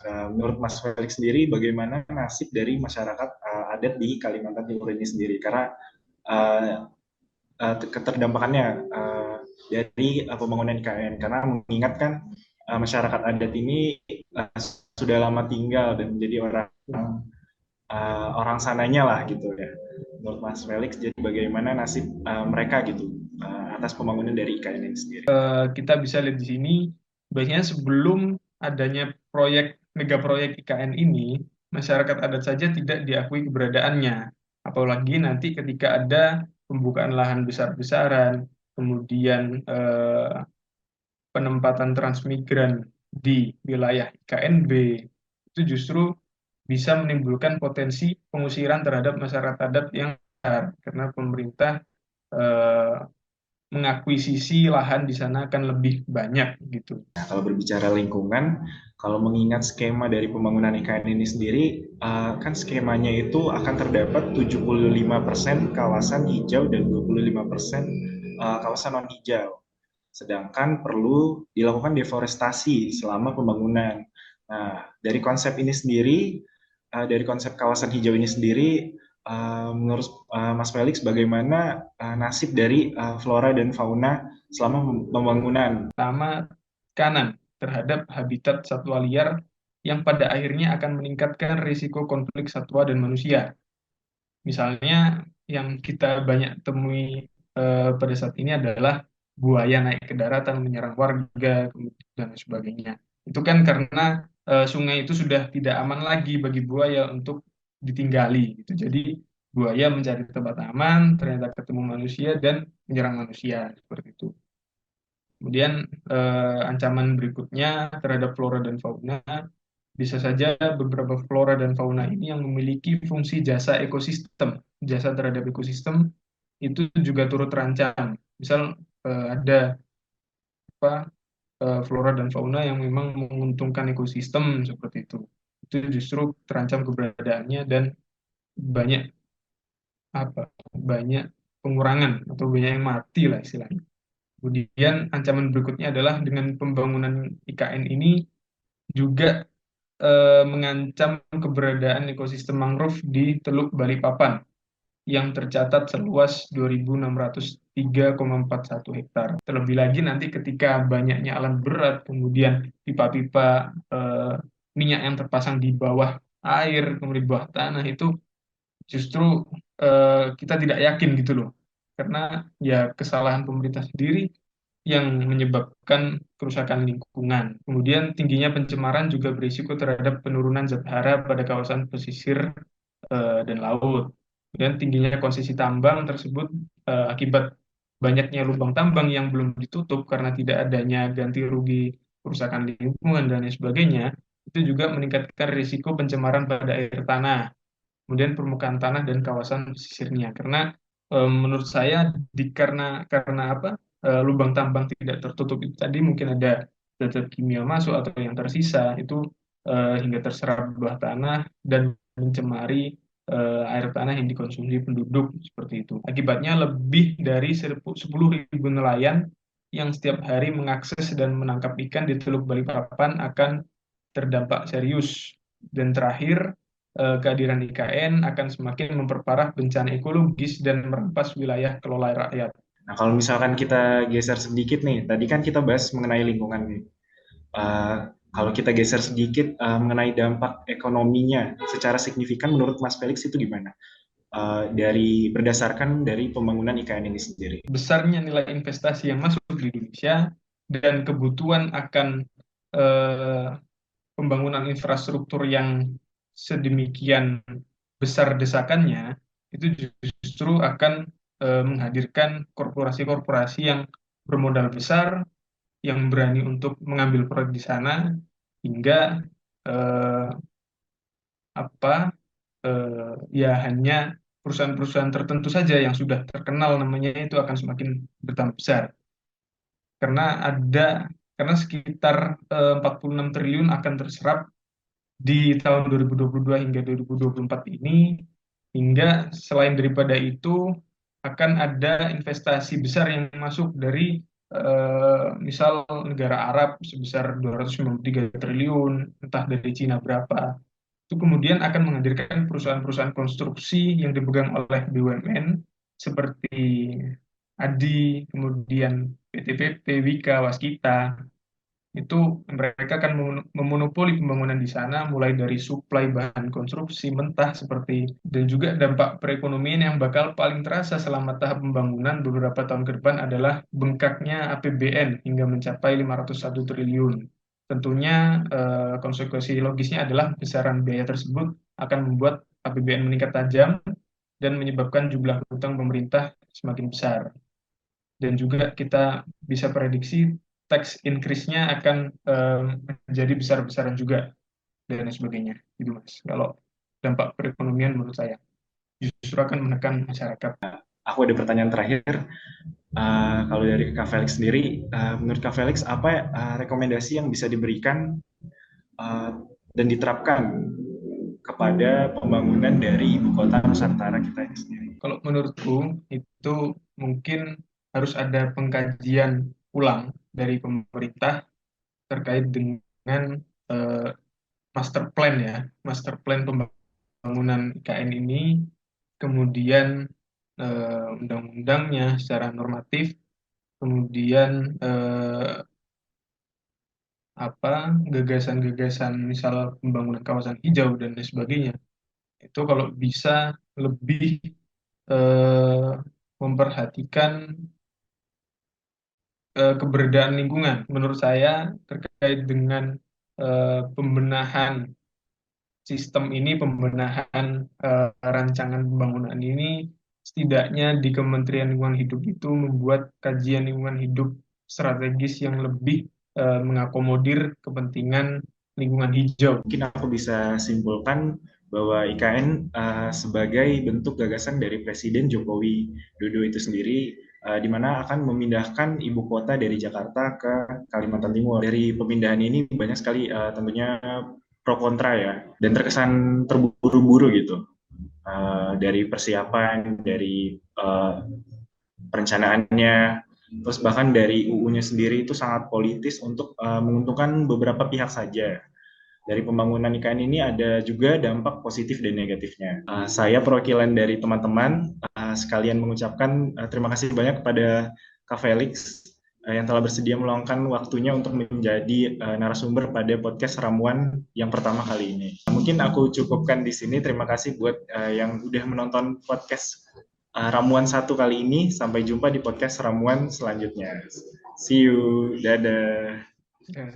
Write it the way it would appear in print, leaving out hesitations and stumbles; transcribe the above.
Menurut Mas Felix sendiri, bagaimana nasib dari masyarakat adat di Kalimantan Timur ini sendiri? Karena uh, keterdampakannya dari pembangunan IKN. Karena mengingatkan masyarakat adat ini sudah lama tinggal dan menjadi orang sananya lah gitu ya. Menurut Mas Felix, jadi bagaimana nasib mereka gitu atas pembangunan dari IKN ini sendiri? Kita bisa lihat di sini, biasanya sebelum adanya mega proyek IKN ini, masyarakat adat saja tidak diakui keberadaannya. Apalagi nanti ketika ada pembukaan lahan besar-besaran, kemudian penempatan transmigran di wilayah IKNB, itu justru bisa menimbulkan potensi pengusiran terhadap masyarakat adat yang besar, karena pemerintah eh, mengakuisisi lahan di sana akan lebih banyak gitu. Nah, kalau berbicara lingkungan, kalau mengingat skema dari pembangunan IKN ini sendiri, kan skemanya itu akan terdapat 75% kawasan hijau dan 25% kawasan non hijau. Sedangkan perlu dilakukan deforestasi selama pembangunan. Nah, dari konsep ini sendiri, dari konsep kawasan hijau ini sendiri, menurut Mas Felix, bagaimana nasib dari flora dan fauna selama pembangunan? Pertama, kanan terhadap habitat satwa liar yang pada akhirnya akan meningkatkan risiko konflik satwa dan manusia. Misalnya yang kita banyak temui pada saat ini adalah buaya naik ke daratan menyerang warga dan sebagainya. Itu kan karena sungai itu sudah tidak aman lagi bagi buaya untuk ditinggali gitu. Jadi buaya mencari tempat aman, ternyata ketemu manusia dan menyerang manusia seperti itu. Kemudian ancaman berikutnya terhadap flora dan fauna, bisa saja beberapa flora dan fauna ini yang memiliki fungsi jasa ekosistem, jasa terhadap ekosistem itu juga turut terancam. Misal ada apa flora dan fauna yang memang menguntungkan ekosistem seperti itu justru terancam keberadaannya dan banyak apa banyak pengurangan atau banyak yang mati lah istilahnya. Kemudian ancaman berikutnya adalah dengan pembangunan IKN ini juga mengancam keberadaan ekosistem mangrove di Teluk Balikpapan yang tercatat seluas 2.603,41 hektar. Terlebih lagi nanti ketika banyaknya alat berat, kemudian pipa-pipa eh, minyak yang terpasang di bawah air, kemudian di bawah tanah itu justru kita tidak yakin gitu loh. Karena ya kesalahan pemerintah sendiri yang menyebabkan kerusakan lingkungan. Kemudian tingginya pencemaran juga berisiko terhadap penurunan zat hara pada kawasan pesisir dan laut. Dan tingginya konsesi tambang tersebut akibat banyaknya lubang tambang yang belum ditutup karena tidak adanya ganti rugi kerusakan lingkungan dan lain sebagainya, itu juga meningkatkan risiko pencemaran pada air tanah, kemudian permukaan tanah dan kawasan pesisirnya. Karena menurut saya karena apa lubang tambang tidak tertutup itu tadi mungkin ada zat kimia masuk atau yang tersisa itu hingga terserap bawah tanah dan mencemari air tanah yang dikonsumsi penduduk seperti itu. Akibatnya lebih dari 10.000 nelayan yang setiap hari mengakses dan menangkap ikan di Teluk Balikpapan akan terdampak serius. Dan terakhir, kehadiran IKN akan semakin memperparah bencana ekologis dan merampas wilayah kelola rakyat. Nah, kalau misalkan kita geser sedikit nih, tadi kan kita bahas mengenai lingkungan nih. Uh, Kalau kita geser sedikit mengenai dampak ekonominya secara signifikan, menurut Mas Felix itu gimana? Berdasarkan dari pembangunan IKN ini sendiri. Besarnya nilai investasi yang masuk di Indonesia dan kebutuhan akan eh, pembangunan infrastruktur yang sedemikian besar desakannya, itu justru akan menghadirkan korporasi-korporasi yang bermodal besar, yang berani untuk mengambil proyek di sana, hingga eh, apa ya hanya perusahaan-perusahaan tertentu saja yang sudah terkenal namanya itu akan semakin bertambah besar karena ada karena sekitar 46 triliun akan terserap di tahun 2022 hingga 2024 ini, hingga selain daripada itu akan ada investasi besar yang masuk dari misal negara Arab sebesar 293 triliun, entah dari Cina berapa, itu kemudian akan menghadirkan perusahaan-perusahaan konstruksi yang dipegang oleh BUMN seperti ADI, kemudian PTPP, Wika, Waskita. Itu mereka akan memonopoli pembangunan di sana, mulai dari suplai bahan konstruksi mentah seperti, dan juga dampak perekonomian yang bakal paling terasa selama tahap pembangunan beberapa tahun ke depan adalah bengkaknya APBN hingga mencapai 501 triliun. Tentunya konsekuensi logisnya adalah besaran biaya tersebut akan membuat APBN meningkat tajam dan menyebabkan jumlah hutang pemerintah semakin besar. Dan juga kita bisa prediksi tax increase-nya akan menjadi besar-besaran juga dan sebagainya gitu Mas. Kalau dampak perekonomian menurut saya justru akan menekan masyarakat. Aku ada pertanyaan terakhir. Kalau dari Kak Felix sendiri, menurut Kak Felix apa rekomendasi yang bisa diberikan dan diterapkan kepada pembangunan dari ibu kota Nusantara kita ini sendiri? Kalau menurutku itu mungkin harus ada pengkajian ulang dari pemerintah terkait dengan eh, master plan ya, master plan pembangunan IKN ini, kemudian undang-undangnya secara normatif, kemudian apa gagasan-gagasan misal pembangunan kawasan hijau dan lain sebagainya. Itu kalau bisa lebih eh, memperhatikan keberadaan lingkungan. Menurut saya terkait dengan pembenahan sistem ini, pembenahan rancangan pembangunan ini, setidaknya di Kementerian Lingkungan Hidup itu membuat kajian lingkungan hidup strategis yang lebih mengakomodir kepentingan lingkungan hijau. Mungkin aku bisa simpulkan bahwa IKN sebagai bentuk gagasan dari Presiden Jokowi Dodo itu sendiri, di mana akan memindahkan ibu kota dari Jakarta ke Kalimantan Timur. Dari pemindahan ini banyak sekali tentunya pro kontra ya, dan terkesan terburu-buru gitu. Dari persiapan, dari perencanaannya, terus bahkan dari UU-nya sendiri itu sangat politis untuk menguntungkan beberapa pihak saja. Dari pembangunan IKN ini ada juga dampak positif dan negatifnya. Saya perwakilan dari teman-teman sekalian mengucapkan terima kasih banyak kepada Kak Felix yang telah bersedia meluangkan waktunya untuk menjadi narasumber pada podcast Ramuan yang pertama kali ini. Mungkin aku cukupkan di sini. Terima kasih buat yang udah menonton podcast Ramuan satu kali ini. Sampai jumpa di podcast Ramuan selanjutnya. See you. Dadah. Ya,